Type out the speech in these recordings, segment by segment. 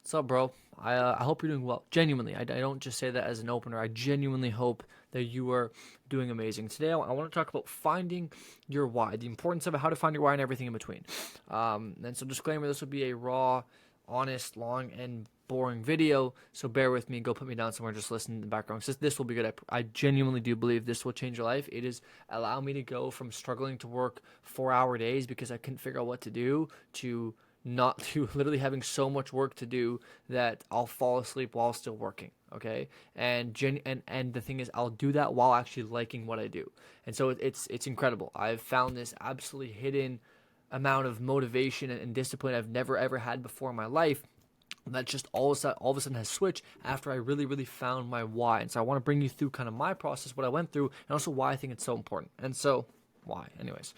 What's up, bro? I hope you're doing well. Genuinely, I don't just say that as an opener. I genuinely hope that you are doing amazing. Today, I want to talk about finding your why, the importance of it, how to find your why, and everything in between. And so, disclaimer: this will be a raw, honest, long, and boring video. So bear with me. Go put me down somewhere. Just listen in the background. This will be good. I genuinely do believe this will change your life. It is allow me to go from struggling to work 4 hour days because I couldn't figure out what to do to not to literally having so much work to do that I'll fall asleep while still working. Okay, and the thing is, I'll do that while actually liking what I do, and so it's incredible. I've found this absolutely hidden amount of motivation and discipline I've never ever had before in my life. That just all of a sudden has switched after I really found my why. And so I want to bring you through kind of my process, what I went through, and also why I think it's so important. And so why, anyways.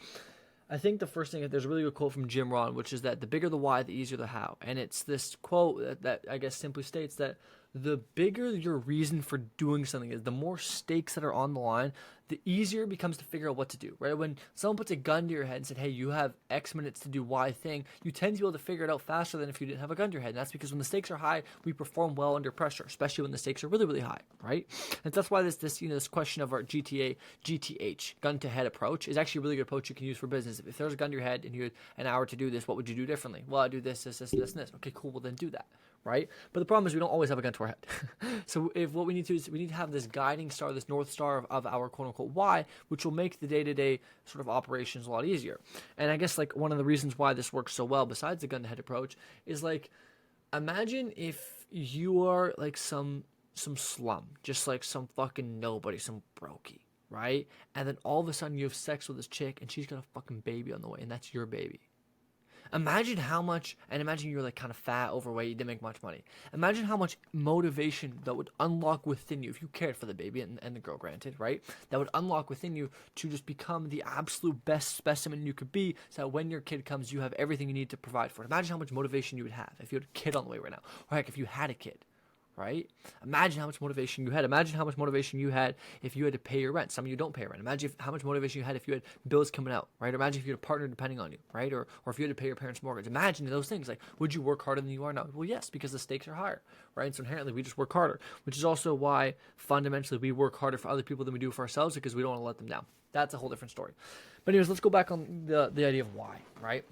I think the first thing, there's a really good quote from Jim Rohn, which is that the bigger the why, the easier the how. And it's this quote that I guess simply states that the bigger your reason for doing something is, the more stakes that are on the line, the easier it becomes to figure out what to do, right? When someone puts a gun to your head and said, hey, you have X minutes to do Y thing, you tend to be able to figure it out faster than if you didn't have a gun to your head. And that's because when the stakes are high, we perform well under pressure, especially when the stakes are really high, right? And that's why this question of our GTH, gun to head approach, is actually a really good approach you can use for business. If there's a gun to your head and you had an hour to do this, what would you do differently? Well, I do this, and this. Okay, cool, well then do that. Right? But the problem is we don't always have a gun to our head. So if what we need to do is we need to have this guiding star, this north star of our quote unquote why, which will make the day-to-day sort of operations a lot easier. And I guess like one of the reasons why this works so well, besides the gun to head approach, is like imagine if you are like some slum, just like some fucking nobody, some brokey, right? And then all of a sudden you have sex with this chick and she's got a fucking baby on the way, and that's your baby. Imagine how much, and imagine you're like kind of fat, overweight, you didn't make much money. Imagine how much motivation that would unlock within you if you cared for the baby and the girl, granted, right? That would unlock within you to just become the absolute best specimen you could be, so that when your kid comes, you have everything you need to provide for it. Imagine how much motivation you would have if you had a kid on the way right now, or heck, if you had a kid, right? Imagine how much motivation you had. Imagine how much motivation you had if you had to pay your rent. Some of you don't pay rent. Imagine how much motivation you had if you had bills coming out, right? Or imagine if you had a partner depending on you, right? Or if you had to pay your parents' mortgage. Imagine those things. Like, would you work harder than you are now? Well, yes, because the stakes are higher, right? And so inherently, we just work harder, which is also why fundamentally we work harder for other people than we do for ourselves, because we don't want to let them down. That's a whole different story. But anyways, let's go back on the idea of why, right?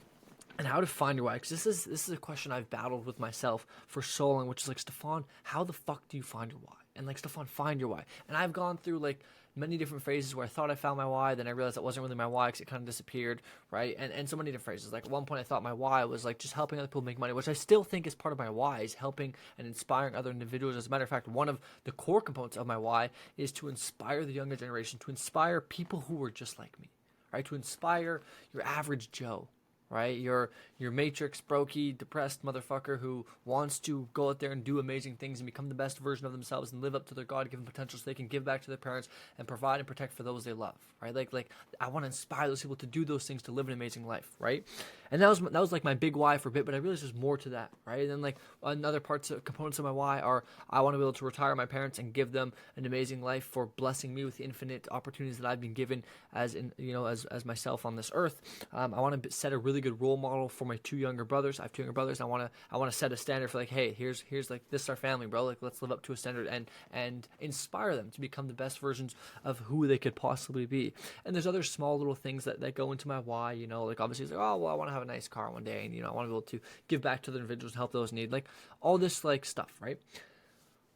And how to find your why, because this is a question I've battled with myself for so long, which is like, Stefan, how the fuck do you find your why? And like, Stefan, find your why. And I've gone through like many different phases where I thought I found my why, then I realized that wasn't really my why because it kind of disappeared, right? And so many different phases. Like at one point I thought my why was like just helping other people make money, which I still think is part of my why, is helping and inspiring other individuals. As a matter of fact, one of the core components of my why is to inspire the younger generation, to inspire people who were just like me, right? To inspire your average Joe, right? Your matrix brokey depressed motherfucker who wants to go out there and do amazing things and become the best version of themselves and live up to their God-given potential so they can give back to their parents and provide and protect for those they love, right? Like I want to inspire those people to do those things, to live an amazing life, right? And that was like my big why for a bit, but I realized there's more to that, right? And then like another components of my why are I want to be able to retire my parents and give them an amazing life for blessing me with the infinite opportunities that I've been given as as myself on this earth. I want to set a really good role model for my two younger brothers. I have two younger brothers. I want to set a standard for like, hey, here's like this is our family, bro. Like let's live up to a standard and inspire them to become the best versions of who they could possibly be. And there's other small little things that go into my why. Like obviously it's like, oh well, I want to have a nice car one day, and I want to be able to give back to the individuals and help those in need, like all this like stuff, right?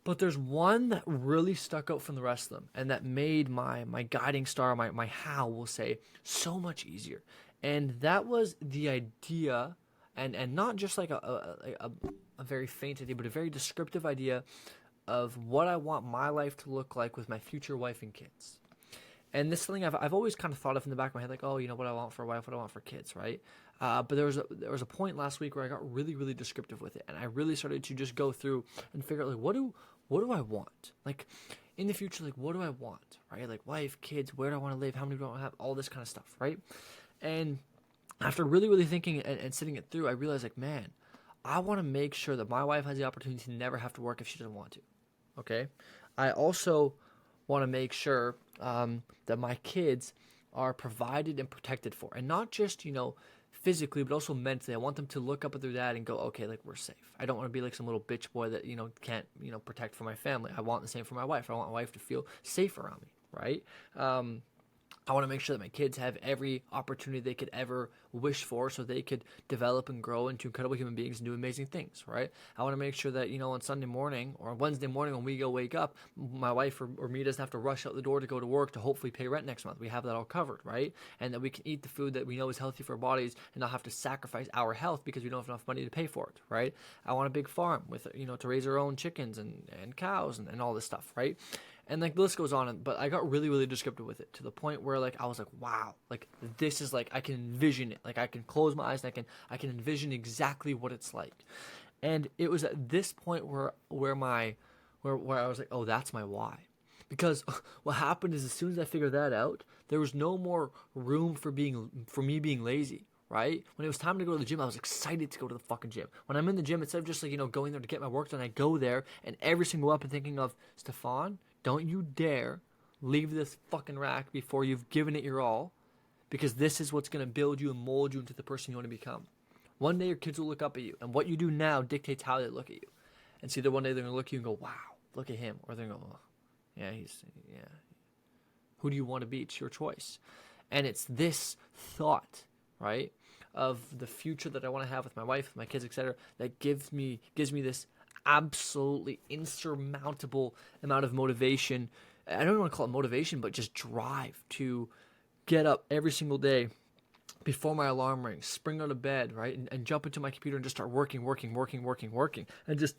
But there's one that really stuck out from the rest of them, and that made my guiding star, my how, we'll say, so much easier. And that was the idea, and not just like a very faint idea, but a very descriptive idea of what I want my life to look like with my future wife and kids. And this is something I've always kind of thought of in the back of my head, like, oh, what I want for a wife, what I want for kids, right? But there was a point last week where I got really descriptive with it, and I really started to just go through and figure out like what do I want, like in the future, like what do I want, right? Like wife, kids, where do I want to live, how many do I want to have, all this kind of stuff, right? And after really thinking and sitting it through, I realized like, man, I want to make sure that my wife has the opportunity to never have to work if she doesn't want to. Okay, I also want to make sure that my kids are provided and protected for, and not just physically, but also mentally. I want them to look up at their dad and go, okay, like we're safe. I don't want to be like some little bitch boy that, can't, protect for my family. I want the same for my wife. I want my wife to feel safe around me, right? I want to make sure that my kids have every opportunity they could ever wish for so they could develop and grow into incredible human beings and do amazing things, right? I want to make sure that, on Sunday morning or Wednesday morning when we go wake up, my wife or me doesn't have to rush out the door to go to work to hopefully pay rent next month. We have that all covered, right? And that we can eat the food that we know is healthy for our bodies and not have to sacrifice our health because we don't have enough money to pay for it, right? I want a big farm with, to raise our own chickens and cows and all this stuff, right? And like the list goes on, but I got really, really descriptive with it to the point where like I was like, wow, like this is like I can envision it. Like I can close my eyes and I can envision exactly what it's like. And it was at this point where I was like, oh, that's my why. Because what happened is as soon as I figured that out, there was no more room for me being lazy. Right? When it was time to go to the gym, I was excited to go to the fucking gym. When I'm in the gym, instead of just like, going there to get my work done, I go there and every single up and thinking of, Stefan, don't you dare leave this fucking rack before you've given it your all, because this is what's going to build you and mold you into the person you want to become. One day your kids will look up at you, and what you do now dictates how they look at you. And see, one day they're going to look at you and go, wow, look at him. Or they're going to go, oh, yeah. Who do you want to be? It's your choice. And it's this thought, right, of the future that I want to have with my wife, with my kids, etc., that gives me this absolutely insurmountable amount of motivation. I don't even want to call it motivation, but just drive to get up every single day before my alarm rings, spring out of bed, right, and jump into my computer and just start working, and just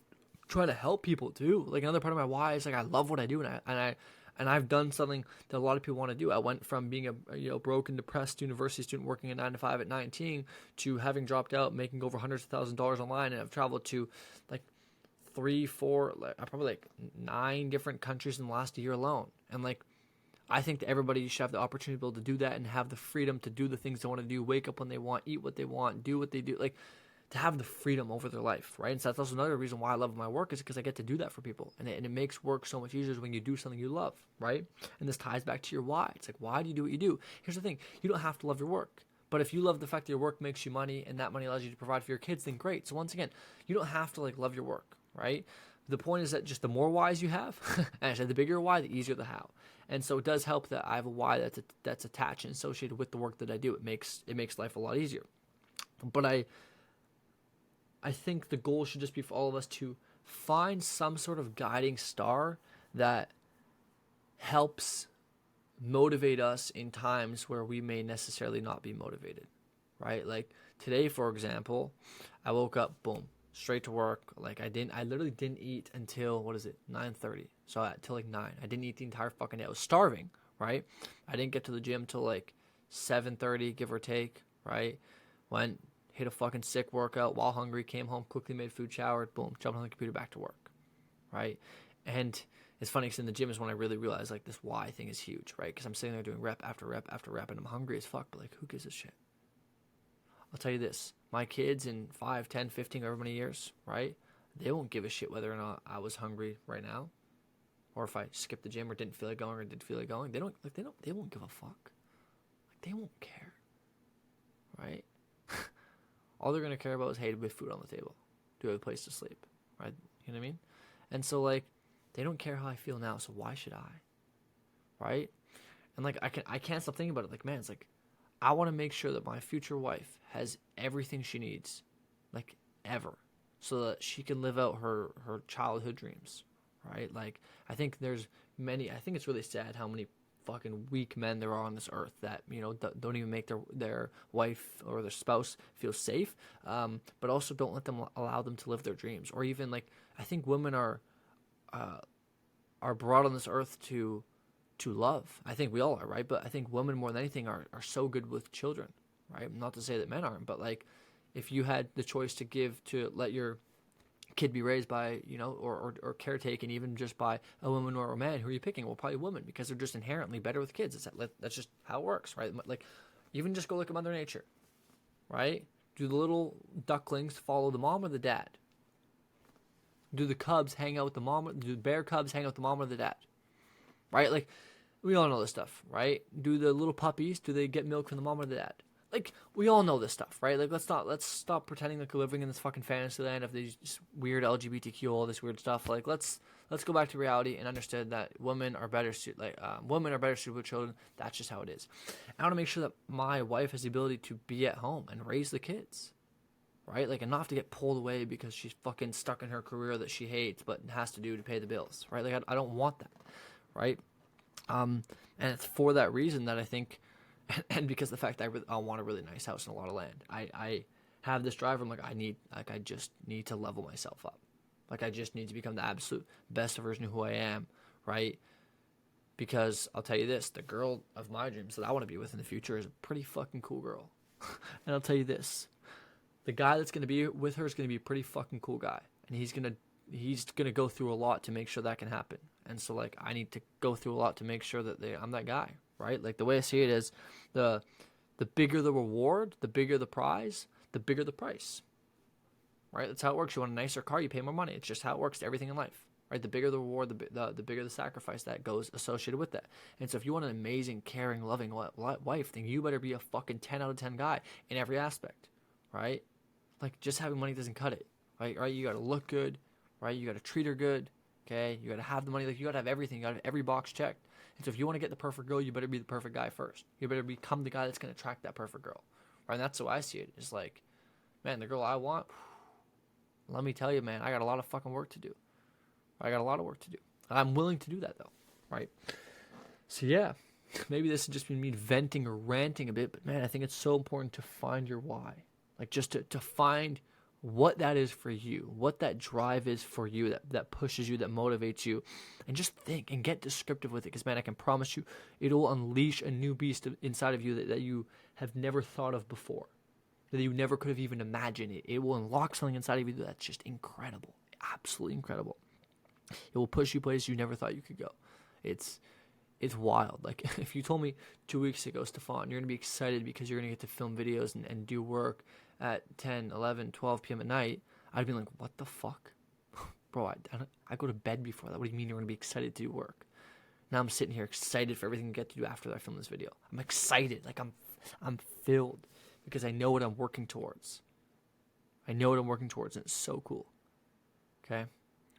try to help people too. Like another part of my why is like I love what I do, and I've done something that a lot of people want to do. I went from being a broken, depressed university student working a 9 to 5 at 19 to having dropped out, making over hundreds of thousands of dollars online, and I've traveled to like 3, 4, probably like 9 different countries in the last year alone. And like, I think that everybody should have the opportunity to be able to do that and have the freedom to do the things they want to do, wake up when they want, eat what they want, do what they do, like to have the freedom over their life, right? And so that's also another reason why I love my work, is because I get to do that for people. And it makes work so much easier when you do something you love, right? And this ties back to your why. It's like, why do you do what you do? Here's the thing. You don't have to love your work. But if you love the fact that your work makes you money and that money allows you to provide for your kids, then great. So once again, you don't have to like love your work, right? The point is that just the more whys you have, and I said the bigger your why, the easier the how. And so it does help that I have a why that's attached and associated with the work that I do. It makes life a lot easier. But I think the goal should just be for all of us to find some sort of guiding star that helps motivate us in times where we may necessarily not be motivated, right? Like today, for example, I woke up, boom, straight to work. Like I literally didn't eat until 9:30. So till like 9. I didn't eat the entire fucking day. I was starving, right? I didn't get to the gym till like 7:30, give or take, right? Went, hit a fucking sick workout while hungry, came home, quickly made food, showered, boom, jumped on the computer, back to work, right? And it's funny because in the gym is when I really realized like this why thing is huge, right? Because I'm sitting there doing rep after rep after rep and I'm hungry as fuck, but like who gives a shit? I'll tell you this, my kids in 5, 10, 15, however many years, right? They won't give a shit whether or not I was hungry right now, or if I skipped the gym or didn't feel like going or did feel like going. They won't give a fuck. Like they won't care, right? All they're gonna care about is, hey, do we have food on the table? Do we have a place to sleep? Right? You know what I mean? And so like, they don't care how I feel now, so why should I? Right? And like, I can't stop thinking about it. Like, man, it's like, I want to make sure that my future wife has everything she needs, like ever, so that she can live out her childhood dreams, right? Like, I think it's really sad how many fucking weak men there are on this earth that, don't even make their wife or their spouse feel safe, but also don't let them allow them to live their dreams. Or even like, I think women are brought on this earth to love. I think we all are, right? But I think women more than anything are so good with children, right? Not to say that men aren't, but like if you had the choice to let your kid be raised by, or caretaken even just by a woman or a man, who are you picking? Well, probably a woman, because they're just inherently better with kids. That's just how it works, right? Like even just go look at Mother Nature, right? Do the little ducklings follow the mom or the dad? Do the cubs hang out with the mom? Do the bear cubs hang out with the mom or the dad? Right? Like, we all know this stuff, right? Do the little puppies, do they get milk from the mom or the dad? like we all know this stuff, right? Like let's stop pretending like we're living in this fucking fantasy land of these just weird LGBTQ, all this weird stuff. Like let's go back to reality and understand that women are better suited, women are better suited with children. That's just how it is. I want to make sure that my wife has the ability to be at home and raise the kids, right? Like, and not have to get pulled away because she's fucking stuck in her career that she hates but has to do to pay the bills, right? Like I don't want that, right? And it's for that reason that I think, and because of the fact that I want a really nice house and a lot of land, I have this drive. I'm like, I just need to level myself up. Like, I just need to become the absolute best version of who I am, right? Because I'll tell you this, the girl of my dreams that I want to be with in the future is a pretty fucking cool girl. And I'll tell you this, the guy that's going to be with her is going to be a pretty fucking cool guy. And he's going to go through a lot to make sure that can happen. And so, like, I need to go through a lot to make sure that I'm that guy, right? Like, the way I see it is the bigger the reward, the bigger the prize, the bigger the price, right? That's how it works. You want a nicer car, you pay more money. It's just how it works to everything in life, right? The bigger the reward, the bigger the sacrifice that goes associated with that. And so if you want an amazing, caring, loving wife, then you better be a fucking 10 out of 10 guy in every aspect, right? Like, just having money doesn't cut it, right? You got to look good, right? You got to treat her good, okay? You got to have the money. Like, you got to have everything. You got to have every box checked. And so if you want to get the perfect girl, you better be the perfect guy first. You better become the guy that's going to attract that perfect girl, right? And that's the way I see it. It's like, man, the girl I want, let me tell you, man, I got a lot of fucking work to do. I got a lot of work to do. I'm willing to do that, though, right? So, yeah, maybe this has just been me venting or ranting a bit, but, man, I think it's so important to find your why. Like, just to find what that is for you, what that drive is for you, that pushes you, that motivates you, and just think and get descriptive with it. Because, man, I can promise you, it'll unleash a new beast inside of you that you have never thought of before, that you never could have even imagined. It will unlock something inside of you that's just incredible, absolutely incredible. It will push you places you never thought you could go. It's wild. Like, if you told me 2 weeks ago, Stefan, you're going to be excited because you're going to get to film videos and do work at 10, 11, 12 p.m. at night, I'd be like, what the fuck? Bro, I go to bed before that. What do you mean you're going to be excited to do work? Now I'm sitting here excited for everything I get to do after I film this video. I'm excited. Like, I'm filled because I know what I'm working towards. I know what I'm working towards, and it's so cool. Okay?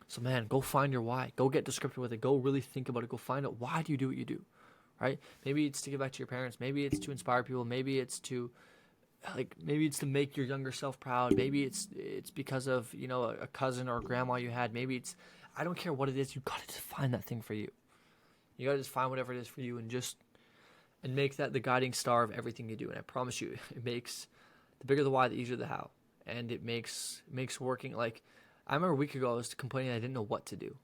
So, man, go find your why. Go get descriptive with it. Go really think about it. Go find out, why do you do what you do, right? Maybe it's to give back to your parents. Maybe it's to inspire people. Maybe it's to make your younger self proud. Maybe it's because of, a cousin or a grandma you had. Maybe it's, I don't care what it is. You got to find that thing for you. You got to just find whatever it is for you and make that the guiding star of everything you do. And I promise you, it makes the bigger the why, the easier the how. And it makes working, like, I remember a week ago I was complaining I didn't know what to do.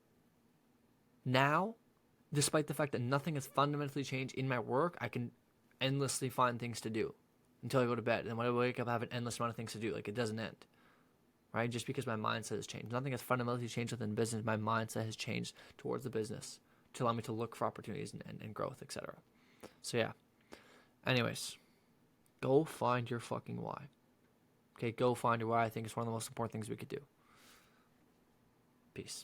Now, despite the fact that nothing has fundamentally changed in my work, I can endlessly find things to do until I go to bed. And when I wake up, I have an endless amount of things to do. Like, it doesn't end, right? Just because my mindset has changed. Nothing has fundamentally changed within business. My mindset has changed towards the business to allow me to look for opportunities and growth, etc. So, yeah. Anyways, go find your fucking why. Okay, go find your why. I think it's one of the most important things we could do. Peace.